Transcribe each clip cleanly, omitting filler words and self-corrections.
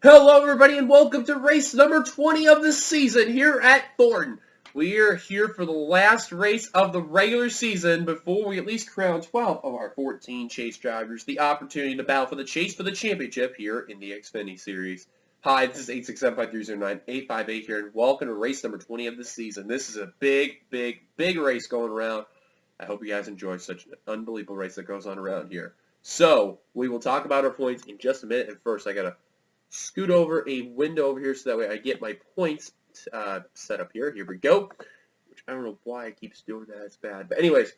Hello everybody and welcome to race number 20 of the season here at Thorton. We are here for the last race of the regular season before we at least crown 12 of our 14 chase drivers the opportunity to battle for the chase for the championship here in the Xfinity series. Hi, this is 867-530-9858 here and welcome to race number 20 of the season. This is a big race going around. I hope you guys enjoy such an unbelievable race that goes on around here. So, we will talk about our points in just a minute, and first I gotta scoot over a window over here so that way I get my points set up here. Here we go. Which I don't know why it keeps doing that. It's bad. But anyways,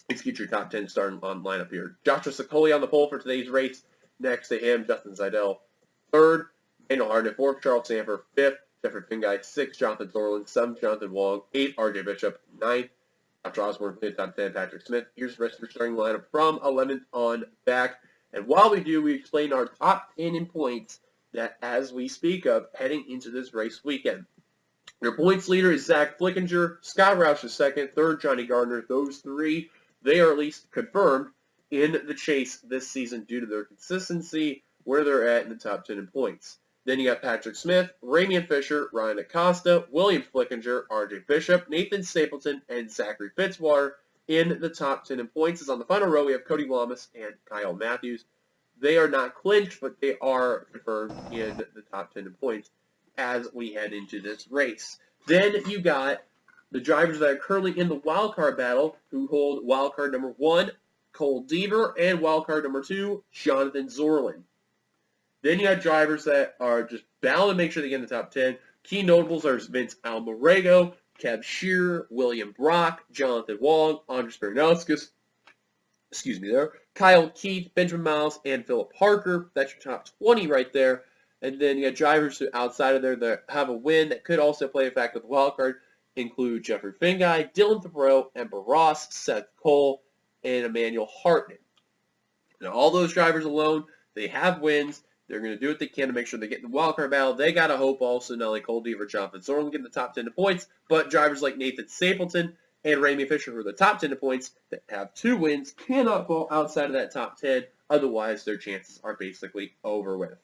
let's get your top 10 starting on lineup here. Joshua Sicoli on the pole for today's race. Next to him, Justin Seidel. Third, Daniel Hardin. Fourth, Charles Sanford. Fifth, Jeffrey Finguy. Sixth, Jonathan Thorland. Seventh, Jonathan Wong. Eighth, RJ Bishop. Ninth, Josh Osborne. Fifth, top 10, Patrick Smith. Here's the rest of your starting lineup from 11th on back. And while we do, we explain our top 10 in points that as we speak of heading into this race weekend. Your points leader is Zach Flickinger. Scott Roush is second. Third, Johnny Gardner. Those three, they are at least confirmed in the chase this season due to their consistency, where they're at in the top 10 in points. Then you got Patrick Smith, Ramian Fisher, Ryan Acosta, William Flickinger, RJ Bishop, Nathan Stapleton, and Zachary Fitzwater in the top 10 in points. As on the final row, we have Cody Lamas and Kyle Matthews. They are not clinched, but they are confirmed in the top 10 in points as we head into this race. Then you got the drivers that are currently in the wildcard battle who hold wildcard number 1, Cole Deaver, and wildcard number 2, Jonathan Zorlin. Then you got drivers that are just battling to make sure they get in the top 10. Key notables are Vince Almarego, Kev Shearer, William Brock, Jonathan Wong, Andres Bernauskas, Kyle Keith, Benjamin Miles, and Philip Parker. That's your top 20 right there. And then you got drivers outside of there that have a win that could also play a factor with the wild card include Jeffrey Finguy, Dylan Thoreau, Ember Ross, Seth Cole, and Emmanuel Hartman. Now, all those drivers alone, they have wins. They're going to do what they can to make sure they get in the wild card battle. They got to hope also not only Cole Deaver, Jonathan Zorlin get in the top 10 in points, but drivers like Nathan Stapleton and Ramian Fisher, who are the top 10 in points, that have 2 wins, cannot fall outside of that top 10. Otherwise, their chances are basically over with.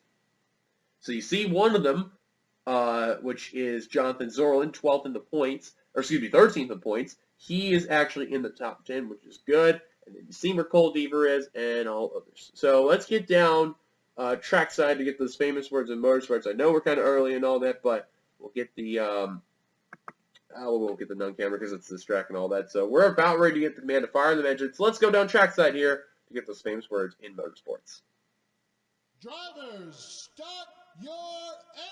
So you see one of them, which is Jonathan Zorlin, 13th in the points. He is actually in the top 10, which is good. And then you see where Cole Deaver is and all others. So let's get down trackside to get those famous words and motorsports. I know we're kind of early and all that, but we'll get the... we won't get the nun camera because it's distracting and all that. So we're about ready to get the command to fire the engine. So let's go down trackside here to get those famous words in motorsports. Drivers, start your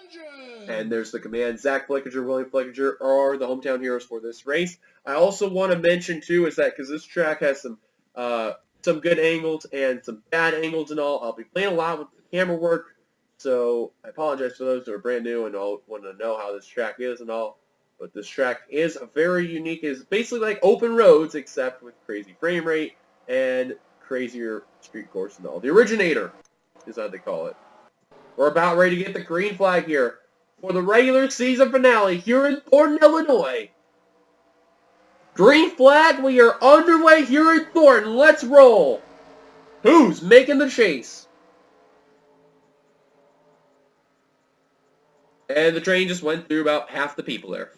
engine! And there's the command. Zach Flickinger, William Flickinger are the hometown heroes for this race. I also want to mention, too, is that because this track has some good angles and some bad angles and all, I'll be playing a lot with the camera work. So I apologize for those who are brand new and all want to know how this track is and all. But this track is very unique. It's basically like open roads, except with crazy frame rate and crazier street course and all. The originator is how they call it. We're about ready to get the green flag here for the regular season finale here in Thornton, Illinois. Green flag, we are underway here in Thornton. Let's roll. Who's making the chase? And the train just went through about half the people there.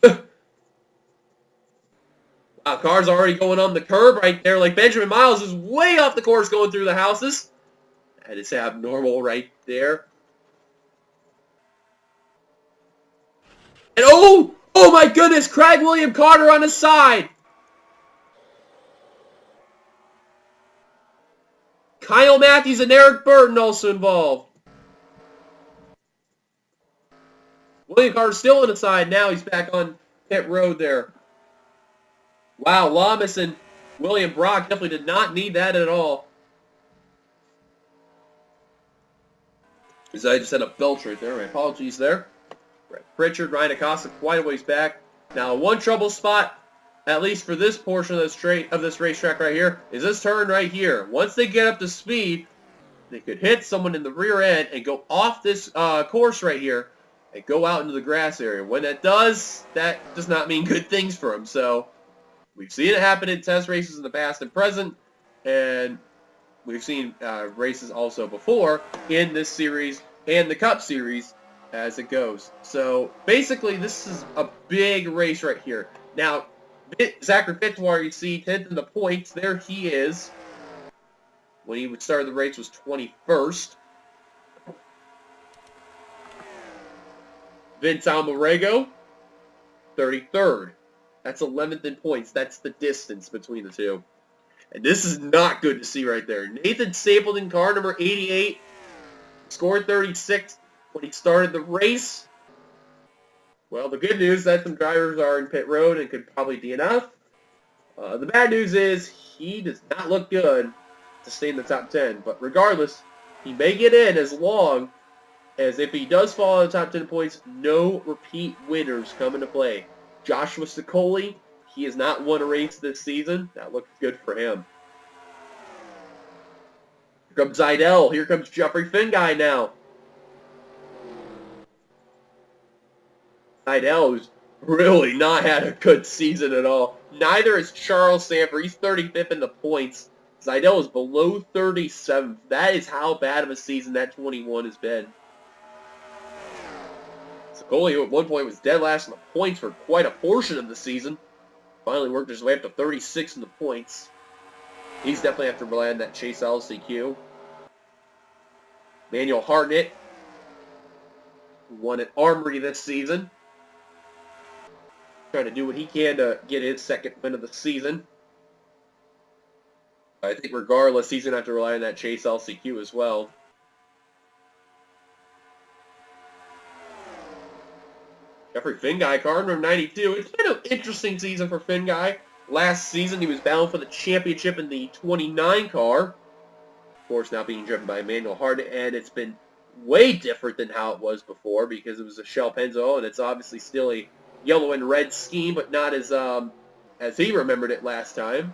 Wow, car's already going on the curb right there. Like Benjamin Miles is way off the course going through the houses. That is abnormal right there. And oh my goodness, Craig William Carter on his side. Kyle Matthews and Eric Burton also involved. William Carter's still on the side. Now he's back on pit road there. Wow, Lamas and William Brock definitely did not need that at all. Because I just had a belch right there. My apologies there. Pritchard, Ryan Acosta, quite a ways back. Now, one trouble spot, at least for this portion of this racetrack right here, is this turn right here. Once they get up to speed, they could hit someone in the rear end and go off this course right here and go out into the grass area. When that does not mean good things for them. So we've seen it happen in test races in the past and present, and we've seen races also before in this series and the Cup Series as it goes. So basically, this is a big race right here. Now, Zachary Fitzwater, you see 10th in the points. There he is. When he started the race was 21st. Vince Almarego, 33rd. That's 11th in points. That's the distance between the two. And this is not good to see right there. Nathan Stapleton, car number 88, scored 36 when he started the race. Well, the good news is that some drivers are in pit road and could probably DNF. The bad news is he does not look good to stay in the top 10. But regardless, he may get in as long as if he does fall in the top 10 points, no repeat winners come into play. Joshua Sicoli, he has not won a race this season. That looks good for him. Here comes Zidell. Here comes Jeffrey Finguy now. Zidell, who's really not had a good season at all. Neither is Charles Sanford. He's 35th in the points. Zidell is below 37th. That is how bad of a season that 21 has been. Sicoli, who at one point was dead last in the points for quite a portion of the season, finally worked his way up to 36 in the points. He's definitely have to rely on that Chase LCQ. Manuel Hartnett, who won at Armory this season, trying to do what he can to get his second win of the season. I think regardless, he's going to have to rely on that Chase LCQ as well. Jeffrey Finguy, car number 92. It's been an interesting season for Finguy. Last season, he was bound for the championship in the 29 car. Of course, now being driven by Manuel Hartnett, and it's been way different than how it was before because it was a Shell Pennzoil, and it's obviously still a yellow and red scheme, but not as he remembered it last time.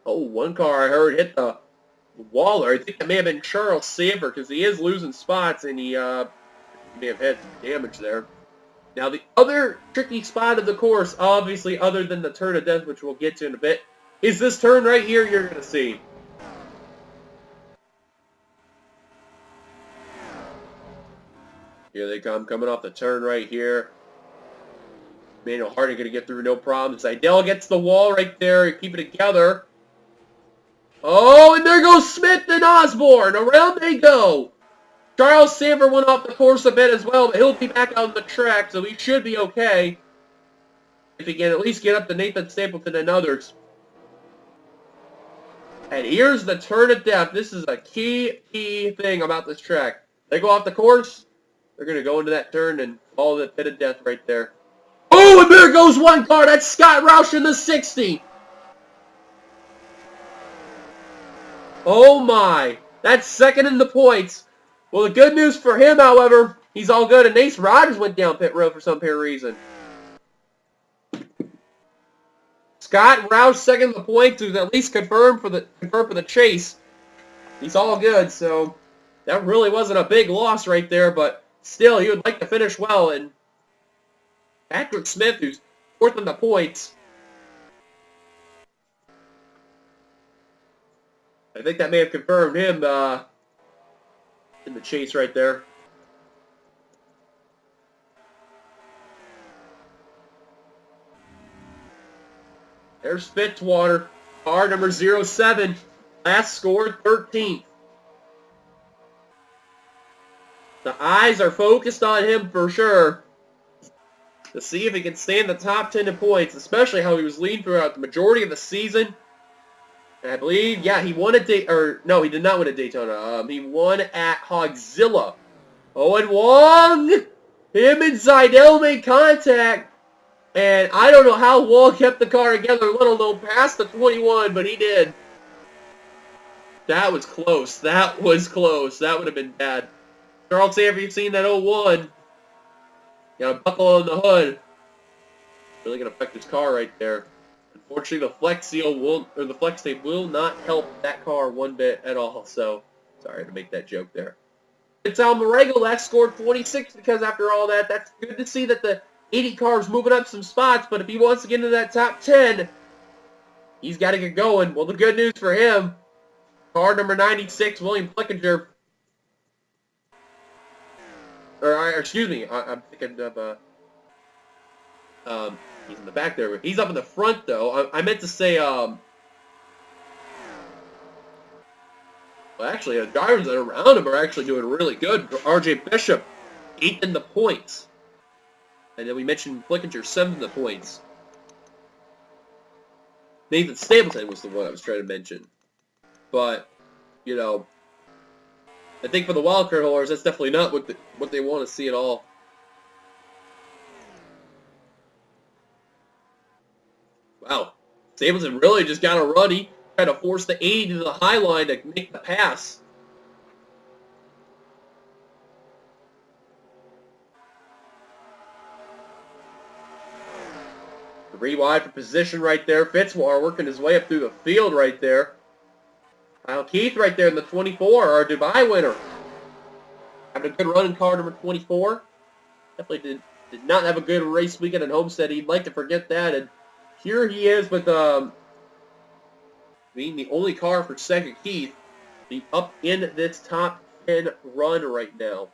Oh, one car I heard hit the Waller. I think that may have been Charles Sanford because he is losing spots and he may have had some damage there. Now the other tricky spot of the course, obviously other than the turn of death, which we'll get to in a bit, is this turn right here you're going to see. Here they come, coming off the turn right here. Manuel Hartnett going to get through no problem. Zidell gets the wall right there. Keep it together. Oh, and there goes Smith and Osborne. Around they go. Charles Sanford went off the course a bit as well, but he'll be back on the track, so he should be okay. If he can at least get up to Nathan Stapleton and others. And here's the turn of death. This is a key thing about this track. They go off the course, they're going to go into that turn and follow the pit of death right there. Oh, and there goes one car. That's Scott Roush in the 60. Oh my, that's second in the points. Well, the good news for him, however, he's all good. And Ace Rogers went down pit road for some apparent reason. Scott Roush second in the points, who's at least confirmed for the chase. He's all good, so that really wasn't a big loss right there, but still, he would like to finish well. And Patrick Smith, who's fourth in the points, I think that may have confirmed him in the chase right there. There's Fitzwater, car number 07, last scored 13th. The eyes are focused on him for sure to see if he can stay in the top 10 in points, especially how he was leading throughout the majority of the season. And I believe, yeah, he won at no, he did not win at Daytona. He won at Hogzilla. Owen Wong, him and Zidell made contact, and I don't know how Wong kept the car together, let alone past the 21, but he did. That was close. That was close. That would have been bad. Charles Sanford, you've seen that 01. Got a buckle on the hood. Really going to affect his car right there. Unfortunately, the Flex Seal the Flex Tape will not help that car one bit at all. So, sorry to make that joke there. It's Almarego last scored 26 because after all that, that's good to see that the 80 car is moving up some spots. But if he wants to get into that top 10, he's got to get going. Well, the good news for him, car number 96, William Flickinger, Or excuse me, I'm thinking of he's in the back there. He's up in the front though. I meant to say well, actually, the drivers that are around him are actually doing really good. R.J. Bishop, 8th in the points. And then we mentioned Flickinger, 7th in the points. Nathan Stapleton was the one I was trying to mention. But, you know, I think for the wildcard holders, that's definitely not what they want to see at all. Wow. Stapleton really just got a ruddy, tried to force the 80 to the high line to make the pass. Three wide for position right there. Fitzwater working his way up through the field right there. Kyle Keith right there in the 24, our Dubai winner. Having a good run in car number 24. Definitely did not have a good race weekend at Homestead. He'd like to forget that. And here he is with being the only car for second Keith, be up in this top 10 run right now.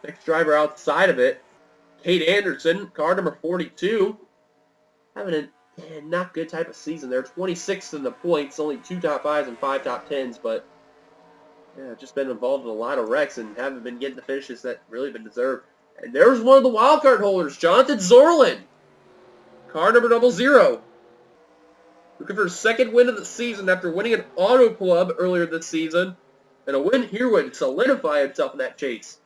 Next driver outside of it, Kate Anderson, car number 42, having a not good type of season there. 26th in the points, only 2 top 5s and 5 top 10s, but yeah, just been involved in a lot of wrecks and haven't been getting the finishes that really been deserved. And there's one of the wildcard holders, Jonathan Zorlin, car number 00. Looking for his second win of the season after winning an auto club earlier this season. And a win here would solidify himself in that chase.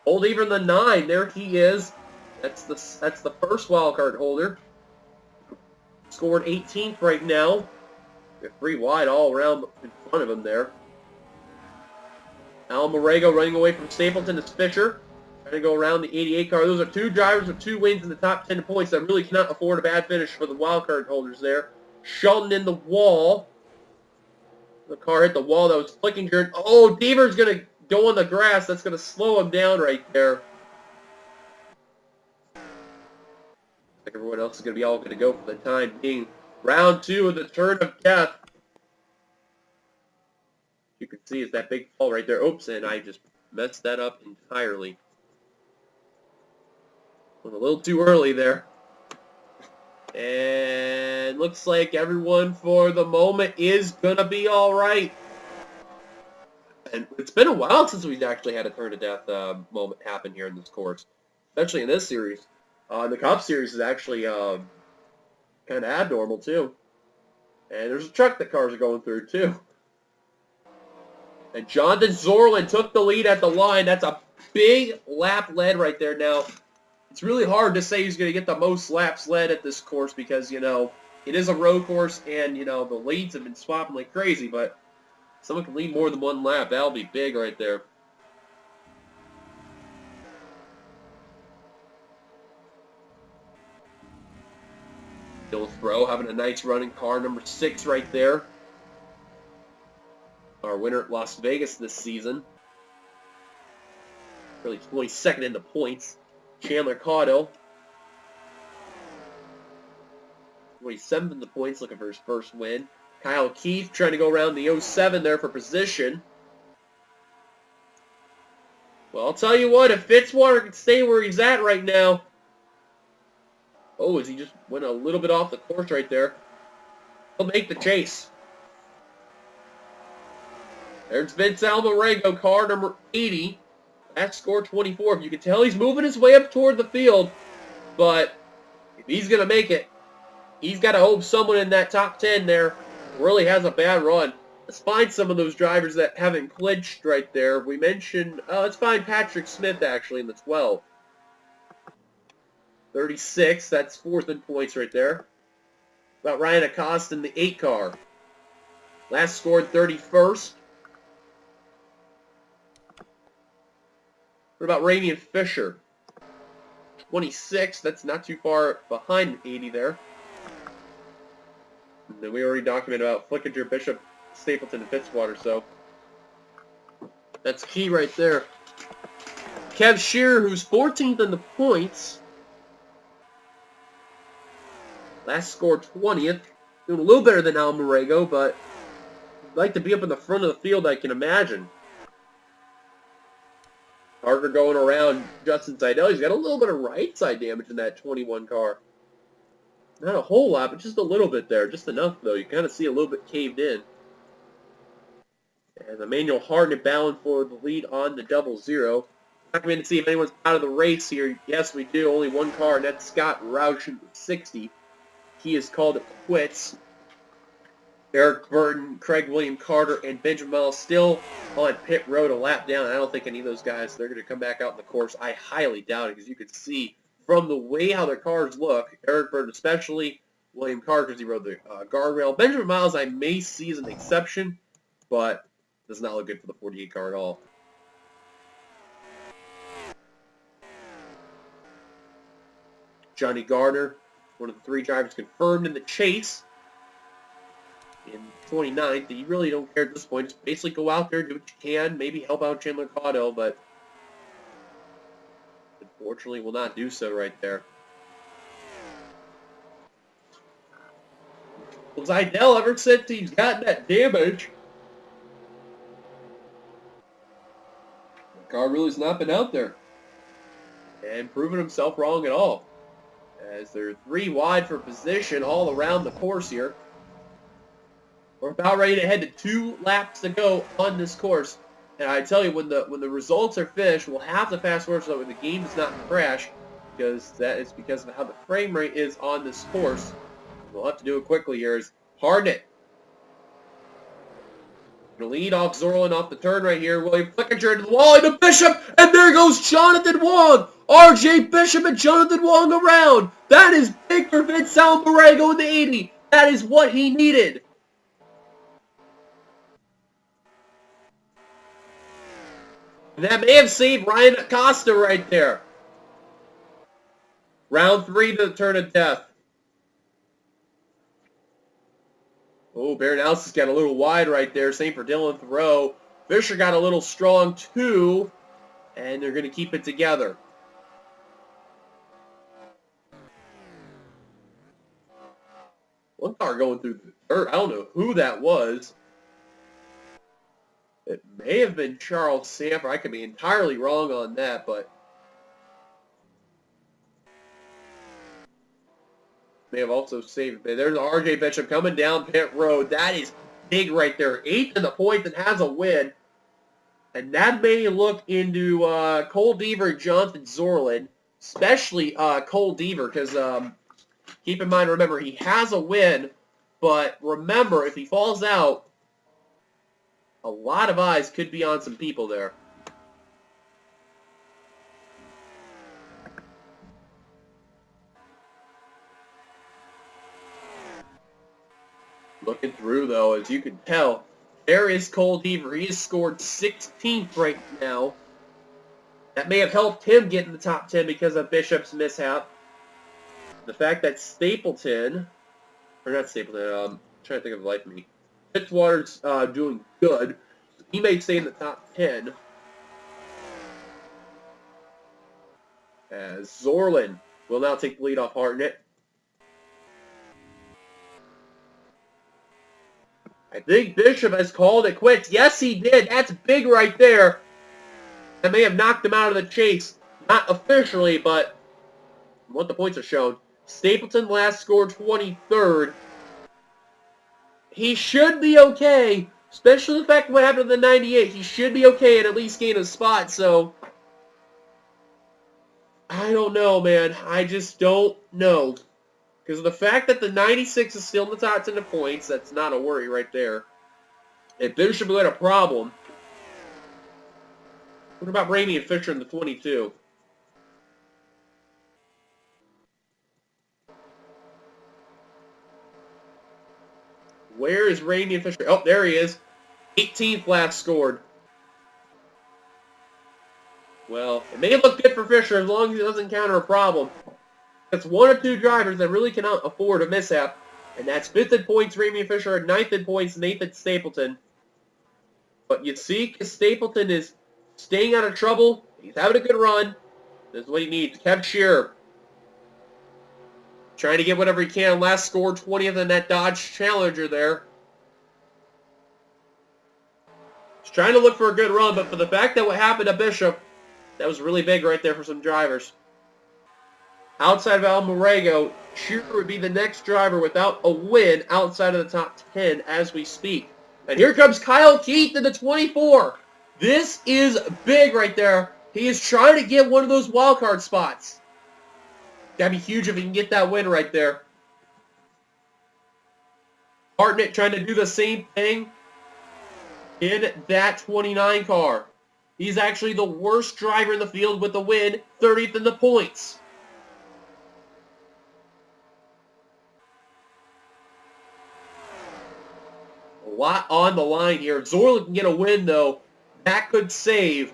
Hold even the 9. There he is. That's the first wildcard holder. Scored 18th right now. Got 3 wide all around in front of him there. Al Morego running away from Stapleton is Fisher. Trying to go around the 88 car. Those are 2 drivers with 2 wins in the top 10 points that really cannot afford a bad finish for the wildcard holders there. Shelton in the wall. The car hit the wall. That was Flickinger. Oh, Deaver's going to go on the grass. That's going to slow him down right there. Like everyone else is going to be all going to go for the time being. Round 2 of the turn of death. You can see it's that big fall right there. Oops, and I just messed that up entirely. Went a little too early there. And looks like everyone for the moment is going to be all right. And it's been a while since we've actually had a turn of death moment happen here in this course. Especially in this series. The Cup Series is actually kind of abnormal too. And there's a truck that cars are going through too. And Jonathan Zorlin took the lead at the line. That's a big lap led right there. Now, it's really hard to say who's going to get the most laps led at this course because, you know, it is a road course and, you know, the leads have been swapping like crazy. But someone can lead more than 1 lap. That'll be big right there. Hillsborough having a nice run in car number 6 right there. Our winner at Las Vegas this season. Really 22nd in the points. Chandler Caudill. 27th in the points, looking for his first win. Kyle Keith trying to go around the 07 there for position. Well, I'll tell you what, if Fitzwater can stay where he's at right now. Oh, as he just went a little bit off the course right there. He'll make the chase. There's Vince Alvarego, car number 80. Last score 24. If you can tell, he's moving his way up toward the field. But if he's going to make it, he's got to hope someone in that top 10 there really has a bad run. Let's find some of those drivers that haven't clinched right there. We mentioned, let's find Patrick Smith actually in the 12. 36, that's 4th in points right there. About Ryan Acosta in the 8 car. Last scored 31st. What about Ramian Fisher? 26, that's not too far behind 80 there. And then we already documented about Flickinger, Bishop, Stapleton, and Fitzwater, so that's key right there. Kev Shearer, who's 14th in the points. Last score 20th. Doing a little better than Al Morego, but like to be up in the front of the field, I can imagine. Parker going around Justin Seidel. He's got a little bit of right side damage in that 21 car. Not a whole lot, but just a little bit there. Just enough, though. You kind of see a little bit caved in. And Emmanuel Harden bound for the lead on the 0-0. Not going to see if anyone's out of the race here. Yes, we do. Only one car, and that's Scott Roush with 60. He has called it quits. Eric Burton, Craig William Carter, and Benjamin Miles still on pit road a lap down. I don't think any of those guys, they're going to come back out in the course. I highly doubt it, because you could see from the way how their cars look, Eric Burton especially, William Carter, because he rode the guardrail. Benjamin Miles I may see as an exception, but does not look good for the 48 car at all. Johnny Gardner, one of the 3 drivers confirmed in the chase in 29th. You really don't care at this point. Just basically go out there, do what you can, maybe help out Chandler Caudell, but unfortunately will not do so right there. Well, Seidel, ever since he's gotten that damage, the car really has not been out there and proven himself wrong at all. As they're 3 wide for position all around the course here. We're about ready to head to 2 laps to go on this course. And I tell you, when the results are finished, we'll have to fast forward so that the game does not crash, because that is because of how the frame rate is on this course. We'll have to do it quickly here. Is Harden going to lead off Zorlin off the turn right here. William Flickinger into the wall, into Bishop, and there goes Jonathan Wong. R.J. Bishop and Jonathan Wong around. That is big for Vince Alvarego in the 80. That is what he needed. And that may have saved Ryan Acosta right there. Round 3 to the turn of death. Oh, Baronhouse has got a little wide right there. Same for Dylan Thoreau. Fisher got a little strong too. And they're going to keep it together. One car going through the dirt. I don't know who that was. It may have been Charles Sanford. I could be entirely wrong on that, but may have also saved it. There's R.J. Bishop coming down pit road. That is big right there. 8th in the points and has a win. And that may look into Cole Deaver and Jonathan Zorlin, especially Cole Deaver, because keep in mind, remember, he has a win, but remember, if he falls out, a lot of eyes could be on some people there. Looking through, though, as you can tell, there is Cole Deaver. He has scored 16th right now. That may have helped him get in the top 10 because of Bishop's mishap. The fact that Stapleton, or not Stapleton, I'm trying to think of the life of me. Fitzwater's doing good. He may stay in the top 10. As Zorlin will now take the lead off Hartnett. I think Bishop has called it quits. Yes, he did. That's big right there. That may have knocked him out of the chase. Not officially, but what the points are shown. Stapleton last scored 23rd. He should be okay, especially the fact of what happened in the 98. He should be okay and at least gain a spot, so I don't know, man. I just don't know. Because of the fact that the 96 is still in the top 10 of points, that's not a worry right there. If Bishop had a problem, what about Ramey and Fisher in the 22? Where is Ramey and Fisher? Oh, there he is. 18th last scored. Well, it may look good for Fisher as long as he doesn't encounter a problem. That's 1 or 2 drivers that really cannot afford a mishap. And that's 5th in points, Ramey and Fisher, 9th in points, and 8th at Stapleton. But you see, because Stapleton is staying out of trouble, he's having a good run. That's what he needs. Kev Shearer trying to get whatever he can. Last score, 20th in that Dodge Challenger there. He's trying to look for a good run, but for the fact that what happened to Bishop, that was really big right there for some drivers. Outside of Almarego, Shearer would be the next driver without a win outside of the top 10 as we speak. And here comes Kyle Keith in the 24. This is big right there. He is trying to get one of those wildcard spots. That'd be huge if he can get that win right there. Hartnett trying to do the same thing in that 29 car. He's actually the worst driver in the field with the win, 30th in the points. A lot on the line here. If Zorla can get a win, though, that could save,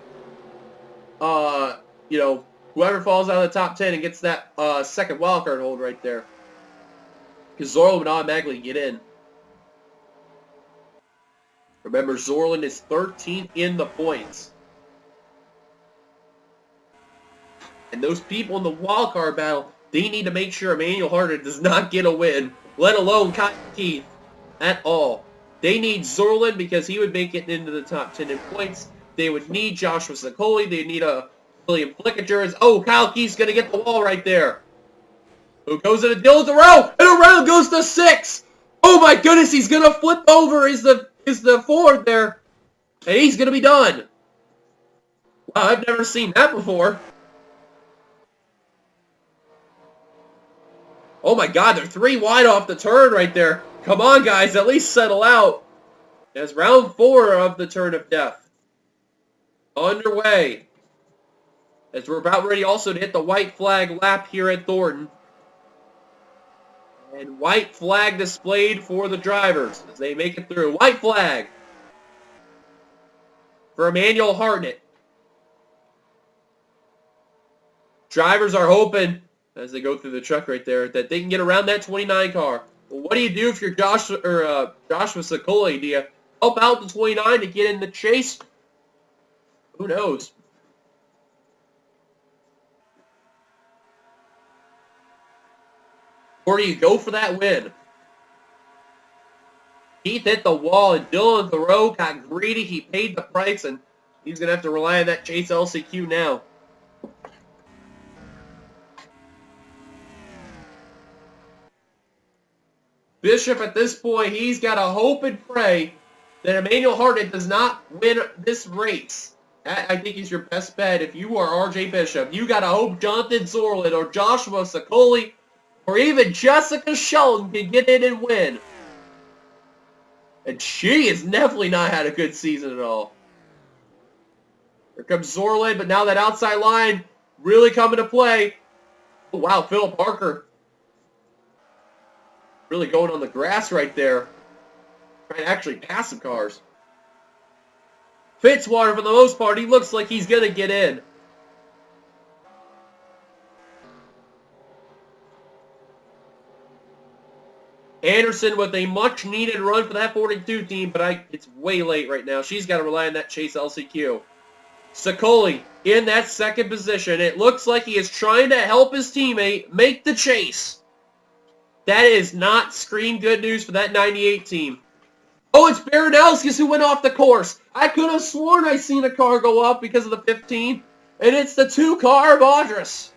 whoever falls out of the top 10 and gets that second wildcard hold right there. Because Zorla would automatically get in. Remember, Zorlin is 13th in the points. And those people in the wildcard battle, they need to make sure Emmanuel Harder does not get a win, let alone Kyle Keith at all. They need Zorlin because he would make it into the top 10 in points. They would need Joshua Sicoli. They need a William Flickinger. Oh, Kyle Keith's going to get the wall right there. Who goes into Dylan Thoreau? And around goes to 6. Oh my goodness, he's going to flip over is the Ford there. And he's going to be done. Wow, I've never seen that before. Oh my god, they're 3 wide off the turn right there. Come on, guys, at least settle out. As round 4 of the Turn of Death underway. As we're about ready also to hit the white flag lap here at Thornton. And white flag displayed for the drivers as they make it through. White flag for Emmanuel Hartnett. Drivers are hoping, as they go through the truck right there, that they can get around that 29 car. Well, what do you do if you're Joshua Sicoli? Do you help out the 29 to get in the chase? Who knows? Or do you go for that win? Keith hit the wall, and Dylan Thoreau got greedy. He paid the price, and he's going to have to rely on that chase LCQ now. Bishop, at this point, he's got to hope and pray that Emmanuel Hartnett does not win this race. I think he's your best bet. If you are RJ Bishop, you got to hope Jonathan Zorlin or Joshua Sicoli or even Jessica Shelton can get in and win. And she has definitely not had a good season at all. Here comes Zorlin, but now that outside line really coming to play. Oh, wow, Philip Parker really going on the grass right there. Trying to actually pass some cars. Fitzwater, for the most part, he looks like he's going to get in. Anderson with a much-needed run for that 42 team, but it's way late right now. She's got to rely on that chase LCQ. Sicoli in that second position. It looks like he is trying to help his teammate make the chase. That is not screen good news for that 98 team. Oh, it's Baranowskis who went off the course. I could have sworn I seen a car go up because of the 15, and it's the 2-car of Audris.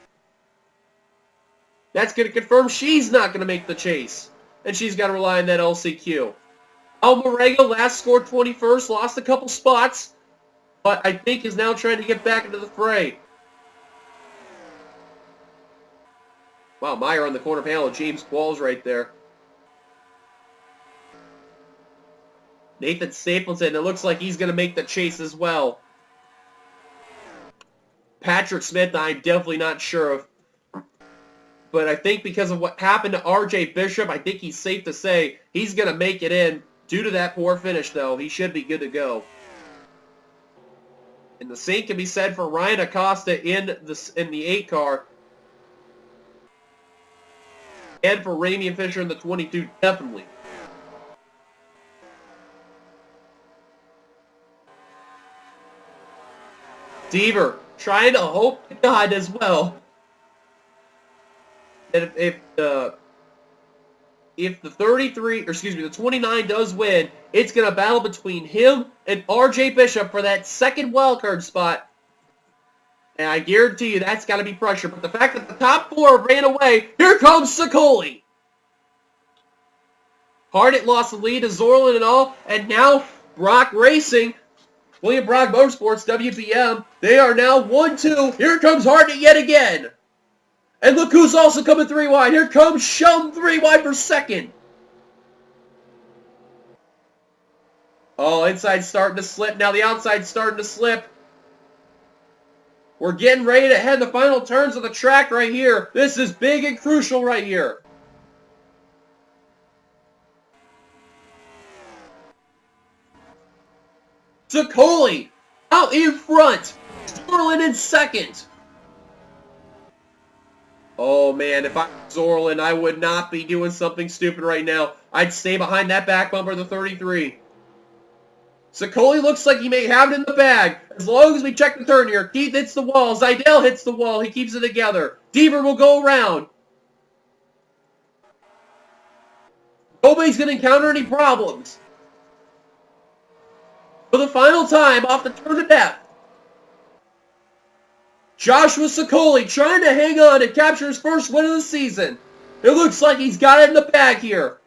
That's going to confirm she's not going to make the chase, and she's got to rely on that LCQ. Almarego last scored 21st, lost a couple spots, but I think is now trying to get back into the fray. Wow, Meyer on the corner panel. James Qualls right there. Nathan Stapleton, it looks like he's going to make the chase as well. Patrick Smith, I'm definitely not sure of. But I think because of what happened to RJ Bishop, I think he's safe to say he's going to make it in. Due to that poor finish, though, he should be good to go. And the same can be said for Ryan Acosta in the 8 car. And for Ramian Fisher in the 22, definitely. Deaver trying to hope to God as well that if if the 29 does win, it's going to battle between him and RJ Bishop for that second wildcard spot. And I guarantee you that's got to be pressure. But the fact that the top 4 ran away, here comes Sicoli. Harnett lost the lead to Zorlin and all, and now Brock Racing, William Brock Motorsports, WBM, they are now 1-2. Here comes Harnett yet again. And look who's also coming 3 wide. Here comes Shelton 3 wide for second. Oh, inside's starting to slip. Now the outside's starting to slip. We're getting ready to head the final turns of the track right here. This is big and crucial right here. Sicoli out in front. Zorlin in second. Oh man, if I'm Zorlin, I would not be doing something stupid right now. I'd stay behind that back bumper of the 33. Sicoli looks like he may have it in the bag. As long as we check the turn here. Keith hits the wall. Zidell hits the wall. He keeps it together. Deaver will go around. Nobody's going to encounter any problems. For the final time off the turn of death. Joshua Sicoli trying to hang on and capture his first win of the season. It looks like he's got it in the bag here.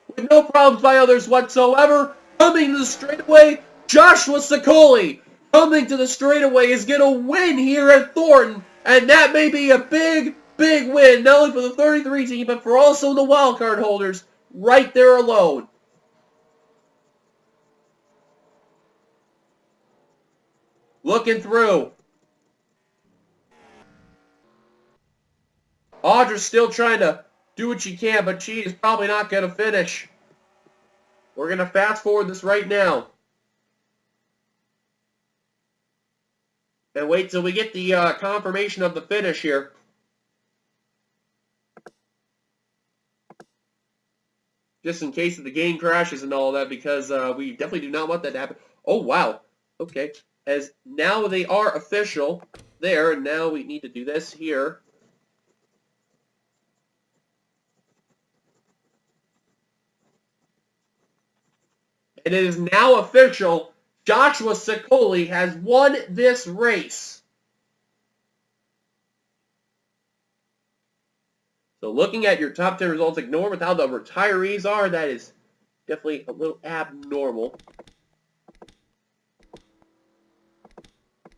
With no problems by others whatsoever. Coming to the straightaway, Joshua Sicoli coming to the straightaway is going to win here at Thornton. And that may be a big, big win, not only for the 33 team, but for also the wildcard holders right there alone. Looking through. Audra's still trying to do what she can, but she is probably not going to finish. We're going to fast forward this right now. And wait till we get the confirmation of the finish here. Just in case the game crashes and all that, because we definitely do not want that to happen. Oh, wow. Okay. As now they are official there, and now we need to do this here. And it is now official. Joshua Sicoli has won this race. So looking at your top 10 results, ignore with how the retirees are. That is definitely a little abnormal.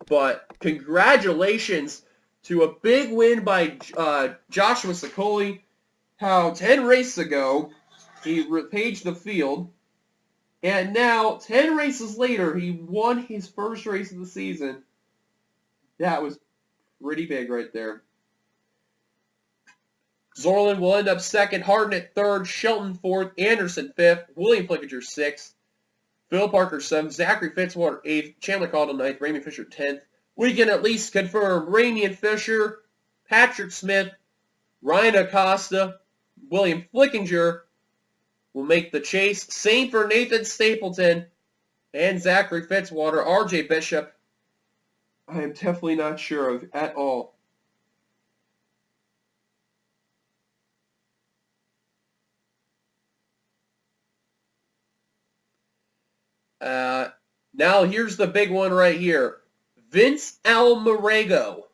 But congratulations to a big win by Joshua Sicoli. How 10 races ago, he repaged the field. And now, 10 races later, he won his first race of the season. That was pretty big right there. Zorlin will end up second, Harnett third, Shelton fourth, Anderson fifth, William Flickinger sixth, Phil Parker seventh, Zachary Fitzwater eighth, Chandler Caldwell ninth, Ramey Fisher 10th. We can at least confirm Ramey and Fisher, Patrick Smith, Ryan Acosta, William Flickinger will make the chase. Same for Nathan Stapleton and Zachary Fitzwater. RJ Bishop, I am definitely not sure of at all. Now here's the big one right here. Vince Almarego.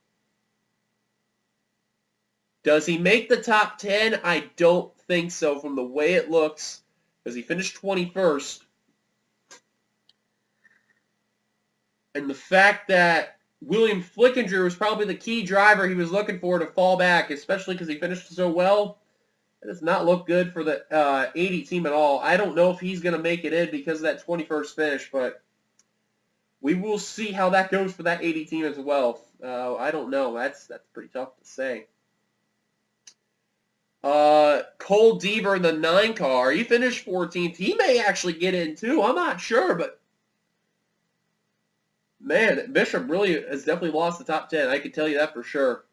Does he make the top 10? I don't think so from the way it looks, because he finished 21st. And the fact that William Flickinger was probably the key driver he was looking for to fall back, especially because he finished so well, it does not look good for the 80 team at all. I don't know if he's going to make it in because of that 21st finish, but we will see how that goes for that 80 team as well. I don't know. That's pretty tough to say. Cole Deaver in the 9 car. He finished 14th. He may actually get in too. I'm not sure, but man, Bishop really has definitely lost the top 10. I can tell you that for sure.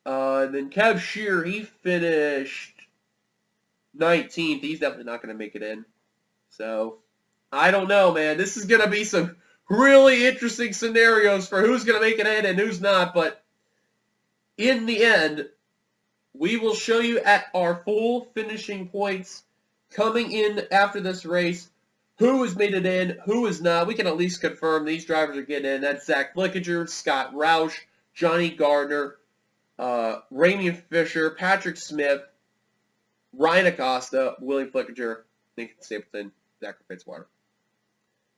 And then Kev Shear, he finished 19th. He's definitely not going to make it in. So, I don't know, man. This is going to be some really interesting scenarios for who's going to make it in and who's not, but in the end, we will show you at our full finishing points coming in after this race who has made it in, who has not. We can at least confirm these drivers are getting in. That's Zach Flickinger, Scott Roush, Johnny Gardner, Ramian Fisher, Patrick Smith, Ryan Acosta, William Flickinger, Nathan Stapleton, Zachary Fitzwater.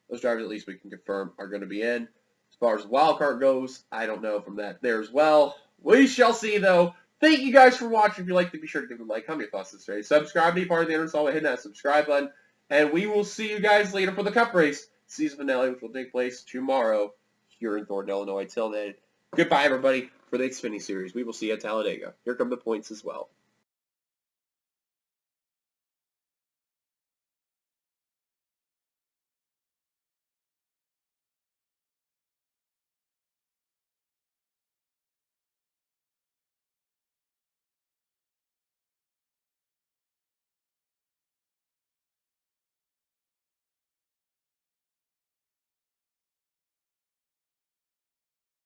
Those drivers, at least we can confirm, are going to be in. As far as the wild card goes, I don't know from that there as well. We shall see, though. Thank you guys for watching. If you liked it, be sure to give it a like, comment your thoughts this race. Subscribe to be part of the NRSL by hitting that subscribe button. And we will see you guys later for the Cup race, season finale, which will take place tomorrow here in Thornton, Illinois. Till then, goodbye, everybody, for the Xfinity Series. We will see you at Talladega. Here come the points as well.